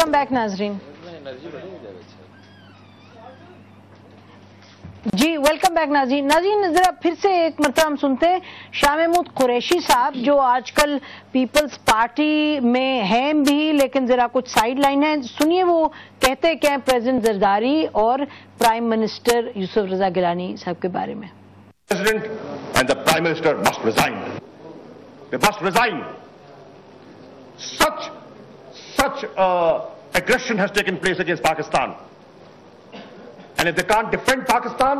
Welcome back नाजरीन। जी welcome back नाज़रीन। जरा फिर से एक मरतबा हम सुनते हैं शाह महमूद कुरैशी साहब, जो आजकल पीपल्स पार्टी में हैं भी, लेकिन जरा कुछ साइड लाइन है। सुनिए वो कहते क्या है प्रेसिडेंट जरदारी और प्राइम मिनिस्टर यूसुफ रजा गिलानी साहब के बारे में। President and the Prime Minister must resign. They must resign. Such aggression has taken place against Pakistan. And if they can't defend Pakistan,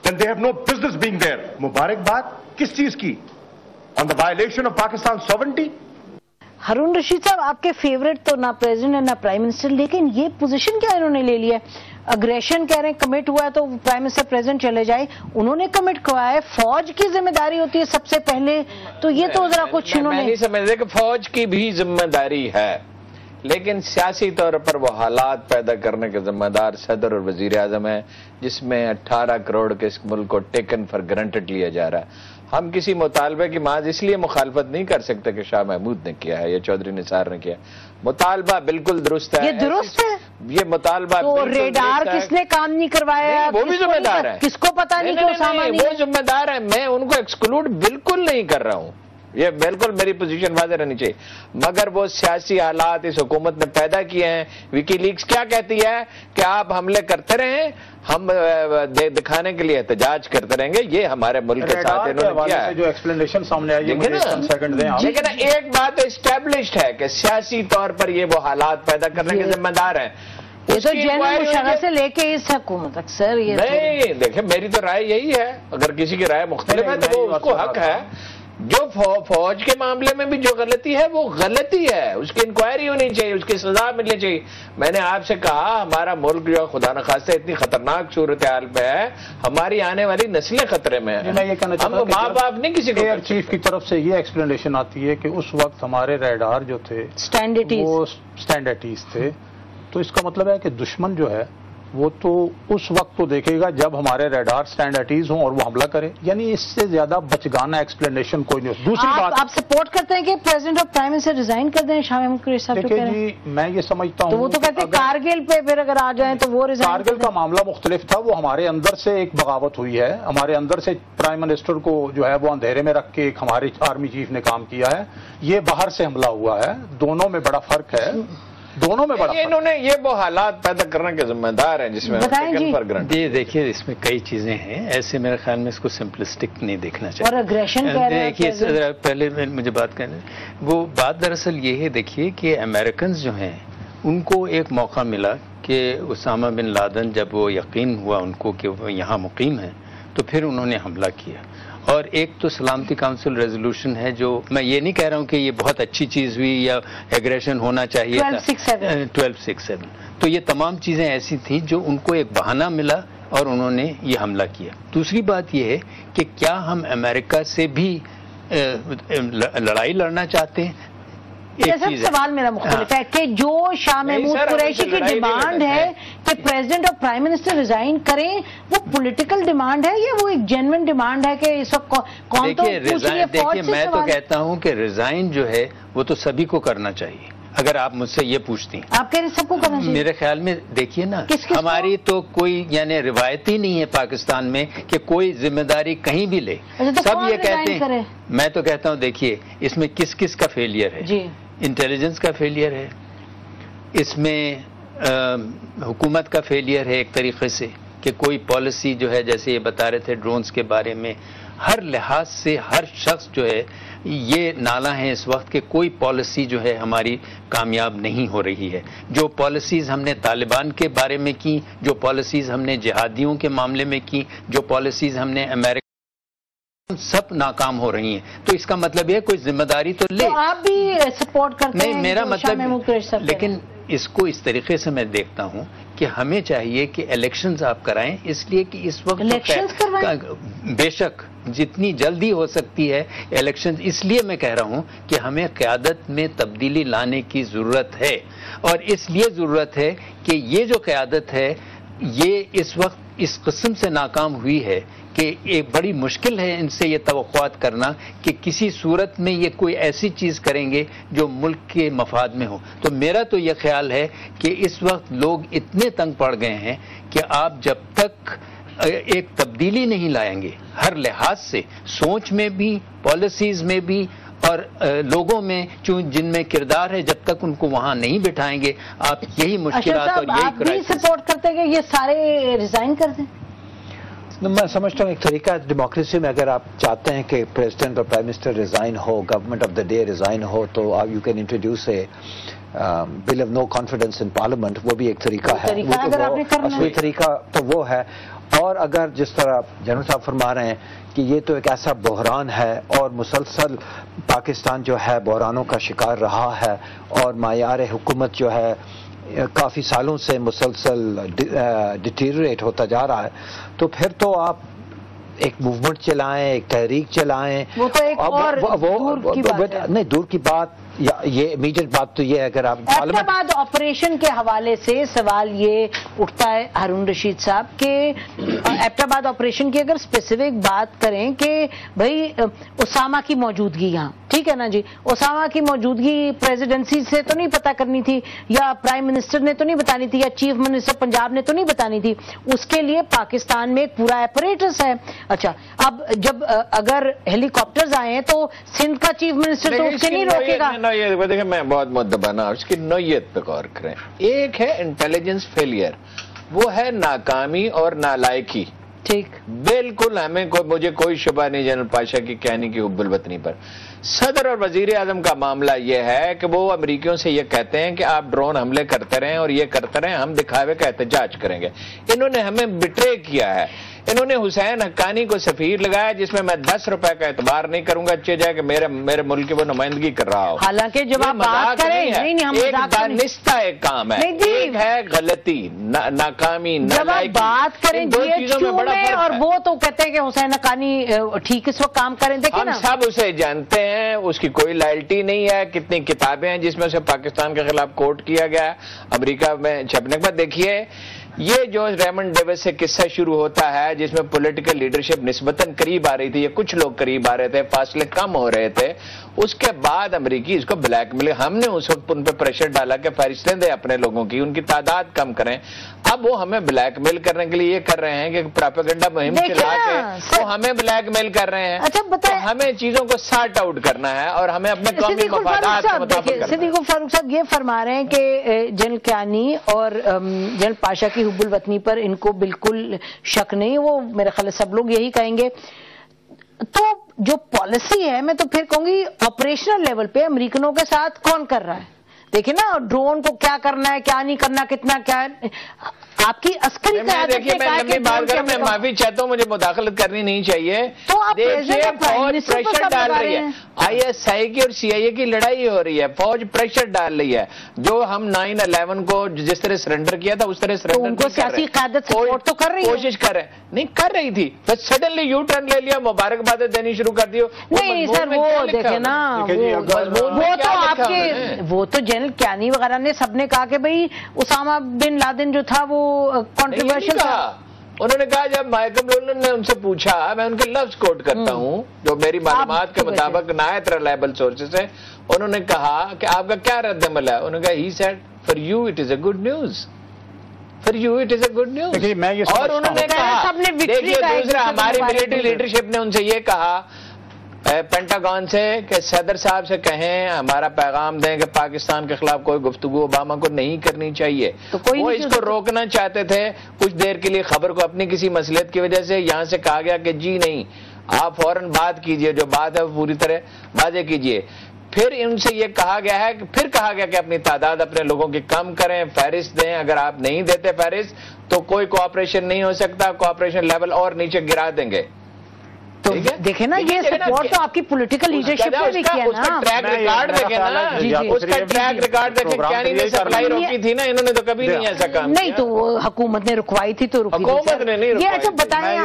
then they have no business being there. Mubarakbad, किस चीज की? On the violation of Pakistan's sovereignty? हारून रशीद साहब, आपके favourite तो ना president है ना prime minister, लेकिन ये पोजीशन क्या इन्होंने ले लिया है? अग्रेशन कह रहे हैं, कमिट हुआ है तो प्राइम मिनिस्टर प्रेसिडेंट चले जाए, उन्होंने कमिट करवाया है, फौज की जिम्मेदारी होती है सबसे पहले, तो ये तो जरा कुछ इन्होंने नहीं समझते कि फौज की भी जिम्मेदारी है, लेकिन सियासी तौर पर वो हालात पैदा करने के जिम्मेदार सदर और वजीर आजम है, जिसमें 18 करोड़ के इस मुल्क को टेकन फॉर ग्रांटेड लिया जा रहा है। हम किसी मुतालबे की माज इसलिए मुखालफत नहीं कर सकते कि शाह महमूद ने किया है या चौधरी निसार ने किया। मुतालबा बिल्कुल दुरुस्त है। ये दुरुस्त है, ये मुतालबा तो रेडार किसने काम नहीं करवाया? वो भी जिम्मेदार है, किसको पता नहीं कि वो सामान वो जिम्मेदार है। मैं उनको एक्सक्लूड बिल्कुल नहीं कर रहा हूँ, ये बिल्कुल मेरी पोजीशन वाज़ेह रहनी चाहिए, मगर वो सियासी हालात इस हुकूमत ने पैदा किए हैं। विकीलीक्स क्या कहती है कि आप हमले करते रहें, हम दिखाने के लिए एहतजाज करते रहेंगे, ये हमारे मुल्क के साथ इन्होंने किया है। जो एक्सप्लेनेशन सामने आई है, लेकिन एक बात एस्टेब्लिश्ड है कि सियासी तौर पर ये वो हालात पैदा करने के जिम्मेदार हैं। ये तो जनरल मुशर्रफ से लेके इस हुकूमत तक सर, ये नहीं देखिए, मेरी तो राय यही है, अगर किसी की राय मुख्तलिफ है तो वो उसको हक है। जो फौज के मामले में भी जो गलती है वो गलती है, उसकी इंक्वायरी होनी चाहिए, उसकी सजा मिलनी चाहिए। मैंने आपसे कहा हमारा मुल्क जो खुदा न खास्ता इतनी खतरनाक सूरत हाल पे है, हमारी आने वाली नस्लें खतरे में है। मैं ये कहना चाहता हूं, माँ बाप नहीं किसी को। एयर चीफ की तरफ से ये एक्सप्लेनेशन आती है कि उस वक्त हमारे रेडार जो थे वो स्टैंडर्डीज थे, तो इसका मतलब है कि दुश्मन जो है वो तो उस वक्त तो देखेगा जब हमारे रेडार स्टैंडर्डीज हों और वो हमला करे, यानी इससे ज्यादा बचगाना एक्सप्लेनेशन कोई नहीं। दूसरी बात, आप सपोर्ट करते हैं कि प्रेसिडेंट और प्राइम मिनिस्टर रिजाइन कर दें? शाह महमूद कुरैशी साहब देखिए जी, मैं ये समझता हूँ तो वो तो कहते हैं कारगिल पे फिर अगर आ जाए तो वो रिजाइन। कारगिल का मामला मुख्तलिफ था, वो हमारे अंदर से एक बगावत हुई है, हमारे अंदर से प्राइम मिनिस्टर को जो है वो अंधेरे में रख के एक हमारे आर्मी चीफ ने काम किया है, ये बाहर से हमला हुआ है, दोनों में बड़ा फर्क है, दोनों में बड़ा इन्होंने ये वो हालात पैदा करने के जिम्मेदार हैं जिसमें ये देखिए इसमें कई चीजें हैं, ऐसे मेरे ख्याल में इसको सिंपलिस्टिक नहीं देखना चाहिए। और अग्रेशन कह रहे हैं, देखिए पहले मुझे बात करने, वो बात दरअसल ये है, देखिए कि अमेरिकन जो हैं उनको एक मौका मिला कि उसामा बिन लादेन जब वो यकीन हुआ उनको कि वो यहाँ मुकीम है, तो फिर उन्होंने हमला किया। और एक तो सलामती काउंसिल रेजोल्यूशन है, जो मैं ये नहीं कह रहा हूँ कि ये बहुत अच्छी चीज़ हुई या एग्रेशन होना चाहिए 1267, तो ये तमाम चीज़ें ऐसी थी जो उनको एक बहाना मिला और उन्होंने ये हमला किया। दूसरी बात ये है कि क्या हम अमेरिका से भी लड़ाई लड़ना चाहते हैं? सब सवाल मेरा मुख्तलिफ है कि जो शाह महमूद कुरैशी की डिमांड है कि प्रेसिडेंट और प्राइम मिनिस्टर रिजाइन करें, वो पॉलिटिकल डिमांड है या वो एक जेन्युइन डिमांड है कि इस वक्त कौन तो पूछ रही है? देखिए मैं तो कहता हूं कि रिजाइन जो है वो तो सभी को करना चाहिए। अगर आप मुझसे ये पूछती हैं, आप कह रहे सबको करना चाहिए? मेरे ख्याल में देखिए ना, हमारी तो कोई यानी रिवायत ही नहीं है पाकिस्तान में कि कोई जिम्मेदारी कहीं भी ले। तो सब ये कहते हैं, मैं तो कहता हूं देखिए इसमें किस किस का फेलियर है। इंटेलिजेंस का फेलियर है, इसमें हुकूमत का फेलियर है एक तरीके से कि कोई पॉलिसी जो है, जैसे ये बता रहे थे ड्रोन्स के बारे में, हर लिहाज से हर शख्स जो है ये नाला है इस वक्त कि कोई पॉलिसी जो है हमारी कामयाब नहीं हो रही है। जो पॉलिसीज़ हमने तालिबान के बारे में की, जो पॉलिसीज़ हमने जिहादियों के मामले में की, जो पॉलिसीज़ हमने अमेरिका, सब नाकाम हो रही हैं। तो इसका मतलब ये कोई जिम्मेदारी तो ले। तो आप भी सपोर्ट करते हैं? नहीं, मेरा मतलब, लेकिन इसको इस तरीके से मैं देखता हूं कि हमें चाहिए कि इलेक्शंस आप कराएं, इसलिए कि इस वक्त बेशक जितनी जल्दी हो सकती है इलेक्शंस, इसलिए मैं कह रहा हूं कि हमें क़यादत में तब्दीली लाने की ज़रूरत है। और इसलिए ज़रूरत है कि ये जो क़यादत है ये इस वक्त इस किस्म से नाकाम हुई है کہ ایک بڑی مشکل ہے ان سے یہ توقعات کرنا کہ کسی صورت میں یہ کوئی ایسی چیز کریں گے جو ملک کے مفاد میں ہو. تو میرا تو یہ خیال ہے کہ اس وقت لوگ اتنے تنگ پڑ گئے ہیں کہ آپ جب تک ایک تبدیلی نہیں لائیں گے ہر لحاظ سے، سوچ میں بھی، پالیسیز میں بھی اور لوگوں میں جن میں کردار ہے، جب تک ان کو وہاں نہیں بٹھائیں گے آپ یہی مشکلات اور یہی آپ بھی سپورٹ کرتے ہیں کہ یہ سارے ریزائن کر دیں؟ میں سمجھتا ہوں ایک طریقہ ڈیموکریسی میں اگر آپ چاہتے ہیں کہ پریزیڈنٹ اور پرائم منسٹر ریزائن ہو، government of the day resign ہو، تو you can introduce a bill of no confidence in parliament. وہ بھی ایک طریقہ ہے، اصلی طریقہ تو وہ ہے. اور اگر جس طرح جنرل صاحب فرما رہے ہیں کہ یہ تو ایک ایسا بحران ہے اور مسلسل پاکستان جو ہے بحرانوں کا شکار رہا ہے اور معیار حکومت جو ہے کافی سالوں سے مسلسل ڈیٹیریٹ ہوتا جا رہا ہے، تو پھر تو آپ ایک موومنٹ چلائیں، ایک تحریک چلائیں. وہ تو ایک اور دور کی بات ہے. نہیں، دور کی بات یہ امیڈیٹ بات تو یہ ہے اگر آپ ایبٹ آباد آپریشن کے حوالے سے سوال یہ اٹھتا ہے ہارون رشید صاحب کہ ایبٹ آباد آپریشن کی اگر اسپیسیفک بات کریں کہ بھائی اسامہ کی موجودگی یہاں، ٹھیک ہے نا جی، اسامہ کی موجودگی پریزیڈنسی سے تو نہیں پتہ کرنی تھی، یا پرائم منسٹر نے تو نہیں بتانی تھی، یا چیف منسٹر پنجاب نے تو نہیں بتانی تھی. اس کے لیے پاکستان میں ایک پورا ایپریٹس ہے. اچھا، اب جب اگر ہیلی کاپٹرز آئے ہیں تو سندھ کا چیف منسٹر تو اس کے نہیں روکے گا. دیکھیں میں بہت مدبانہ اس کی نوعیت پہ غور کریں. ایک ہے انٹیلیجنس فیلئر، وہ ہے ناکامی اور نالائکی. ٹھیک، بالکل مجھے کوئی شبہ نہیں جنرل پاشا کی کہانی کی حب الوطنی پر. صدر اور وزیر اعظم کا معاملہ یہ ہے کہ وہ امریکیوں سے یہ کہتے ہیں کہ آپ ڈرون حملے کرتے رہیں اور یہ کرتے رہیں، ہم دکھاوے کا احتجاج کریں گے. انہوں نے ہمیں بٹرے کیا ہے. انہوں نے حسین حقانی کو سفیر لگایا جس میں 10 روپے کا اعتبار نہیں کروں گا، اچھے جائے کہ میرے ملک کی وہ نمائندگی کر رہا ہو. حالانکہ جب آپ بات کریں ایک دانستہ ایک کام ہے، ایک ہے غلطی، ناکامی، جب آپ بات کریں اور وہ تو کہتے ہیں کہ حسین حقانی ٹھیک اس وقت کام کریں. دیکھیں ہم سب اسے جانتے ہیں، اس کی کوئی لائلٹی نہیں ہے. کتنی کتابیں ہیں جس میں اسے پاکستان کے خلاف کوٹ کیا گیا ہے امریکہ میں چھپنے کے بعد. دیکھیے یہ جو ریمنڈ ڈیوس سے قصہ شروع ہوتا ہے جس میں پولیٹیکل لیڈرشپ نسبتاً قریب آ رہی تھی، یا کچھ لوگ قریب آ رہے تھے، فاصلے کم ہو رہے تھے، اس کے بعد امریکی اس کو بلیک میل. ہم نے اس وقت ان پہ پریشر ڈالا کہ فہرستیں دیں اپنے لوگوں کی، ان کی تعداد کم کریں. اب وہ ہمیں بلیک میل کرنے کے لیے یہ کر رہے ہیں کہ پراپیگنڈا مہم چلا کے وہ ہمیں بلیک میل کر رہے ہیں. تو ہمیں چیزوں کو سارٹ آؤٹ کرنا ہے اور ہمیں اپنے قومی مفادات کے مطابق کرنا ہے. صدیق فاروق صاحب یہ فرما رہے ہیں کہ جنرل کیانی اور جنرل پاشا کی حب الوطنی پر ان کو بالکل شک نہیں، وہ میرے خیال سب لوگ یہی کہیں گے. تو جو پالیسی ہے میں تو پھر کہوں گی آپریشنل لیول پہ امریکنوں کے ساتھ کون کر رہا ہے. دیکھیں نا ڈرون کو کیا کرنا ہے، کیا نہیں کرنا، کتنا کیا آپ کی عسکری میں معافی چاہتا ہوں، مجھے مداخلت کرنی نہیں چاہیے. دیکھیے فوج پریشر ڈال رہی ہے، آئی ایس آئی کی اور سی آئی اے کی لڑائی ہو رہی ہے، فوج پریشر ڈال رہی ہے. جو ہم 9/11 کو جس طرح سرنڈر کیا تھا اس طرح سرنڈر ان کو سیاسی قیادت سپورٹ تو کر رہی ہے، کوشش کر رہے نہیں کر رہی تھی، بس سڈنلی یو ٹرن لے لیا، مبارکبادیں دینی شروع کر دیو. نہیں سر وہ دیکھیں نا وہ تو آپ کے وہ تو جنرل کیانی وغیرہ نے سب نے کہا کہ بھئی اسامہ بن لادن جو تھا وہ کنٹروورشل تھا. انہوں نے کہا جب مائیکل لولن نے ان سے پوچھا، میں ان کے لفظ کوٹ کرتا ہوں جو میری معلومات کے مطابق نہایت ریلائبل سورسز ہیں، انہوں نے کہا کہ آپ کا کیا رد عمل ہے؟ انہوں نے کہا he said for you it is a good news, for you it is a good news. اور انہوں نے کہا دیکھیے دوسرا ہماری ملٹری لیڈرشپ نے ان سے یہ کہا پینٹاگون سے کہ صدر صاحب سے کہیں ہمارا پیغام دیں کہ پاکستان کے خلاف کوئی گفتگو اوباما کو نہیں کرنی چاہیے. وہ اس کو روکنا چاہتے تھے کچھ دیر کے لیے، خبر کو اپنی کسی مصلحت کی وجہ سے. یہاں سے کہا گیا کہ جی نہیں، آپ فوراً بات کیجئے، جو بات ہے پوری طرح واضح کیجئے. پھر ان سے یہ کہا گیا ہے کہ پھر کہا گیا کہ اپنی تعداد اپنے لوگوں کی کم کریں، فہرست دیں. اگر آپ نہیں دیتے فہرست تو کوئی کوآپریشن نہیں ہو سکتا، کوآپریشن لیول اور نیچے گرا دیں گے. تو دیکھیں نا یہ سپورٹ تو آپ کی پولیٹیکل لیڈرشپ نے بھی کیا نا. اس کا ٹریک ریکارڈ دیکھیں نا، اس کا ٹریک ریکارڈ دیکھیں. کیانی نے سپلائی روکی تھی نا، انہوں نے تو کبھی نہیں ایسا کام نہیں، تو حکومت نے رکوائی تھی تو رکی. حکومت نے نہیں رکوائی. یہ اچھا بتائیں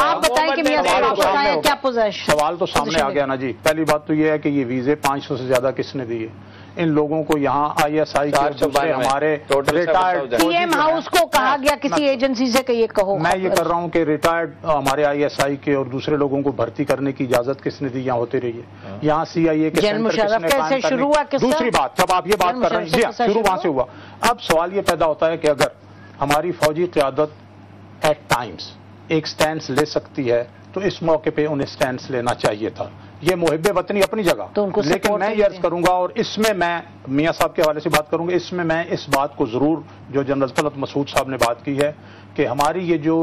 آپ بتائیں کہ میاں صاحب آپ بتائیں کیا پوزیشن. سوال تو سامنے آ گیا نا جی. پہلی بات تو یہ ہے کہ یہ ویزے 500 سے زیادہ کس نے دیے؟ इन लोगों को यहाँ ISI के दूसरे हमारे रिटायर्ड PM हाउस को कहा गया किसी एजेंसी से कि ये कहो। मैं ये कर रहा हूँ कि रिटायर्ड हमारे ISI के और दूसरे लोगों को भर्ती करने की इजाजत किसने दी? यहाँ होती रही है। यहाँ CIA के सेंटर कैसे शुरू हुआ? दूसरी बात, जब आप ये बात कर रहे हैं, शुरू वहां से हुआ। अब सवाल ये पैदा होता है कि अगर हमारी फौजी क़यादत एट टाइम्स एक स्टैंड ले सकती है तो इस मौके पे उन्हें स्टैंड लेना चाहिए था। ये मुहिब्बे वतनी अपनी जगह, तो लेकिन मैं ये अर्ज करूंगा और इसमें मैं मियां साहब के हवाले से बात करूंगा, इसमें मैं इस बात को जरूर, जो जनरल तलत मसूद साहब ने बात की है कि हमारी ये जो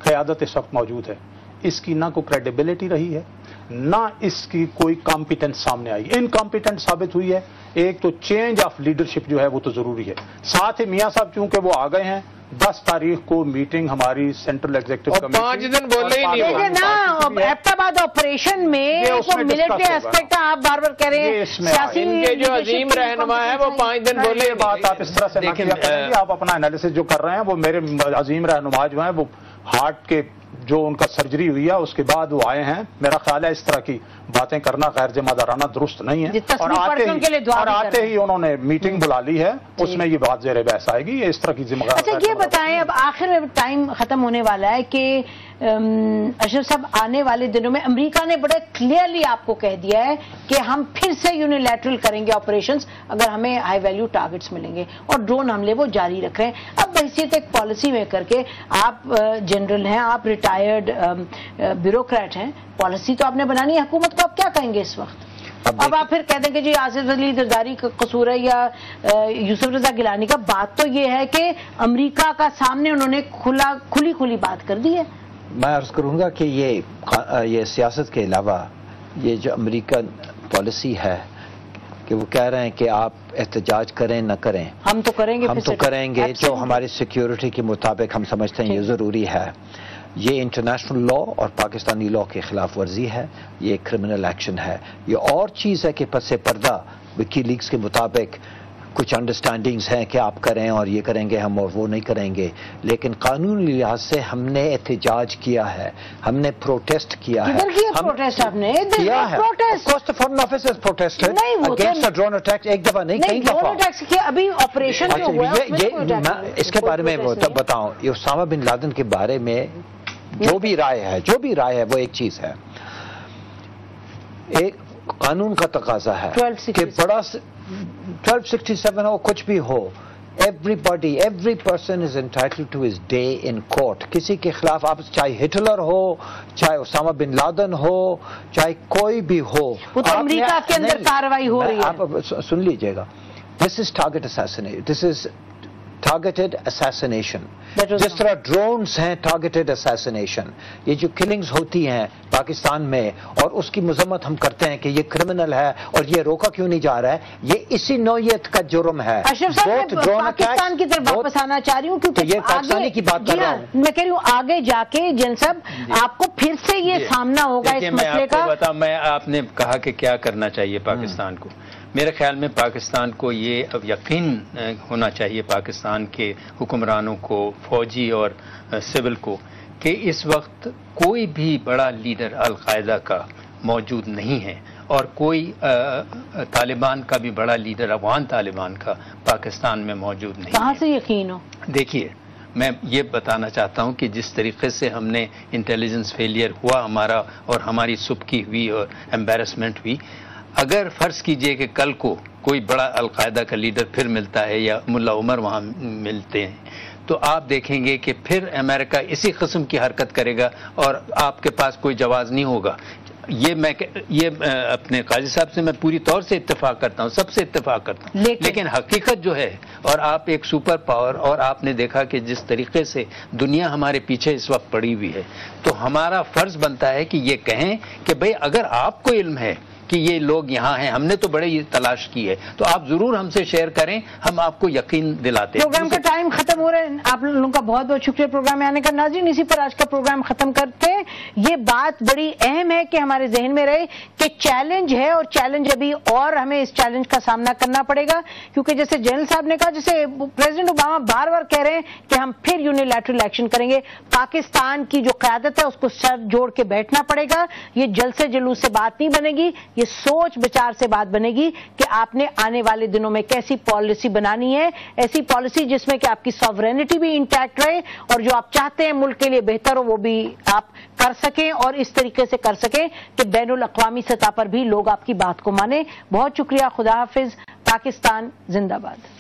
क़यादत इस वक्त मौजूद है, इसकी ना कोई क्रेडिबिलिटी रही है, ना इसकी कोई कॉम्पिटेंस सामने आई, इनकॉम्पिटेंट साबित हुई है। एक तो चेंज ऑफ लीडरशिप जो है वो तो जरूरी है। साथ ही मियां साहब चूंकि वो आ गए हैं, 10 तारीख को मीटिंग हमारी सेंट्रल एग्जीक्यूटिव कमेटी, 5 दिन बोले ही नहीं वो ना एबटाबाद ऑपरेशन में वो मिलिट्री एस्पेक्ट आप बार बार कह रहे हैं, सियासी इनके जो अजीम रहनुमा है वो 5 दिन बोले। ये बात आप इस तरह से ना किया करेंगे। आप अपना एनालिसिस जो कर रहे हैं, वो मेरे अजीम रहनुमा जो हैं वो हार्ट के जो उनका सर्जरी हुई है उसके बाद वो आए हैं। मेरा ख्याल है इस तरह की बातें करना गैर जिम्मेदाराना दुरुस्त नहीं है। और आते ही उन्होंने मीटिंग बुला ली है, उसमें ये बात ज़ेरे बहस आएगी। ये इस तरह की जिम्मेदारी। अच्छा ये बताएं, अब आखिर में टाइम खत्म होने वाला है कि अशरफ साहब आने वाले दिनों में अमेरिका ने बड़े क्लियरली आपको कह दिया है कि हम फिर से यूनिलैटरल करेंगे ऑपरेशंस अगर हमें हाई वैल्यू टारगेट्स मिलेंगे, और ड्रोन हमले वो जारी रख रहे हैं। अब बहसीत एक पॉलिसी मेकर के आप जनरल हैं, आप रिटायर्ड ब्यूरोक्रेट हैं, पॉलिसी तो आपने बनानी है हुकूमत को, आप क्या कहेंगे इस वक्त? अब आप फिर कह देंगे जी आसिफ अली जरदारी का कसूर है या यूसुफ रजा गिलानी का। बात तो ये है कि अमेरिका का सामने उन्होंने खुली बात कर दी है। मैं अर्ज करूंगा कि ये सियासत के अलावा ये जो अमेरिकन पॉलिसी है कि वो कह रहे हैं कि आप एहतजाज करें न करें, हम तो करेंगे, जो हमारी सिक्योरिटी के मुताबिक हम समझते हैं ये ज़रूरी है। ये इंटरनेशनल लॉ और पाकिस्तानी लॉ के खिलाफ वर्जी है, ये क्रिमिनल एक्शन है। ये और चीज़ है कि पसे पर्दा विकीलीक्स के मुताबिक कुछ अंडरस्टैंडिंग्स हैं कि आप करें और ये करेंगे हम और वो नहीं करेंगे, लेकिन कानूनी लिहाज से हमने एहतजाज किया है, हमने प्रोटेस्ट किया है। प्रोटेस्ट आपने किया है। Foreign officers protested against drone attack, एक दफा नहीं, कई दफा। ड्रोन अटैक्स के अभी ऑपरेशन जो हुआ है मैं इसके बारे में बताऊं, ये उसामा बिन लादेन के बारे में जो भी राय है वो एक चीज है, एक कानून का तकाजा है कि बड़ा 1267 हो कुछ भी हो, every person is entitled to his day in court। किसी के खिलाफ आप चाहे हिटलर हो, चाहे उसामा बिन लादेन हो, चाहे कोई भी हो, वो तो अमेरिका के अंदर कार्रवाई हो रही है। आप सुन लीजिएगा, this is targeted assassination। जिस तरह ड्रोन्स हैं टारगेटेड असैसिनेशन, ये जो किलिंग्स होती हैं पाकिस्तान में और उसकी मजम्मत हम करते हैं कि ये क्रिमिनल है और ये रोका क्यों नहीं जा रहा है, ये इसी नौयत का जुर्म है। अशरफ साहब मैं पाकिस्तान की तरफ वापस आना चाह रही हूँ क्योंकि ये पाकिस्तानी की बात कर रहा हूँ। मैं कह रही हूँ आगे जाके जन साहब आपको फिर से ये सामना होगा इस मसले का। मैं आपने कहा कि क्या करना चाहिए पाकिस्तान को, मेरे ख्याल में पाकिस्तान को ये अब यकीन होना चाहिए, पाकिस्तान के हुक्मरानों को, फौजी और सिविल को, कि इस वक्त कोई भी बड़ा लीडर अल-कायदा का मौजूद नहीं है और कोई तालिबान का भी बड़ा लीडर अफगान तालिबान का पाकिस्तान में मौजूद नहीं है। कहाँ से यकीन हो? देखिए मैं ये बताना चाहता हूँ कि जिस तरीके से हमने इंटेलिजेंस फेलियर हुआ हमारा और हमारी सुबकी हुई और एम्बेरसमेंट हुई, अगर फर्ज कीजिए कि कल को कोई बड़ा अलकायदा का लीडर फिर मिलता है या मुल्ला उमर वहाँ मिलते हैं, तो आप देखेंगे कि फिर अमेरिका इसी किस्म की हरकत करेगा और आपके पास कोई जवाब नहीं होगा। ये अपने काजी साहब से मैं पूरी तौर से इत्तेफाक करता हूँ, सबसे इत्तेफाक करता हूँ, लेकिन हकीकत जो है, और आप एक सुपर पावर, और आपने देखा कि जिस तरीके से दुनिया हमारे पीछे इस वक्त पड़ी हुई है, तो हमारा फर्ज बनता है कि ये कहें कि भाई अगर आपको इल्म है कि ये लोग यहाँ हैं, हमने तो बड़े ये तलाश की है, तो आप जरूर हमसे शेयर करें, हम आपको यकीन दिलाते हैं। प्रोग्राम का टाइम खत्म हो रहा है, आप लोगों का बहुत बहुत शुक्रिया प्रोग्राम में आने का। नाज़रीन इसी पर आज का प्रोग्राम खत्म करते हैं। ये बात बड़ी अहम है कि हमारे जहन में रहे कि चैलेंज है और चैलेंज अभी और हमें इस चैलेंज का सामना करना पड़ेगा, क्योंकि जैसे जनरल साहब ने कहा, जैसे प्रेसिडेंट ओबामा बार बार कह रहे हैं कि हम फिर यूनिलैटरल एक्शन करेंगे, पाकिस्तान की जो क़यादत है उसको सर जोड़ के बैठना पड़ेगा। ये जल्द से जुलूस से बात नहीं बनेगी, یہ سوچ بچار سے بات بنے گی کہ آپ نے آنے والے دنوں میں کیسی پالیسی بنانی ہے، ایسی پالیسی جس میں کہ آپ کی سوورینٹی بھی انٹیکٹ رہے اور جو آپ چاہتے ہیں ملک کے لیے بہتر ہو وہ بھی آپ کر سکیں، اور اس طریقے سے کر سکیں کہ بین الاقوامی سطح پر بھی لوگ آپ کی بات کو مانیں۔ بہت شکریہ، خدا حافظ، پاکستان زندہ باد۔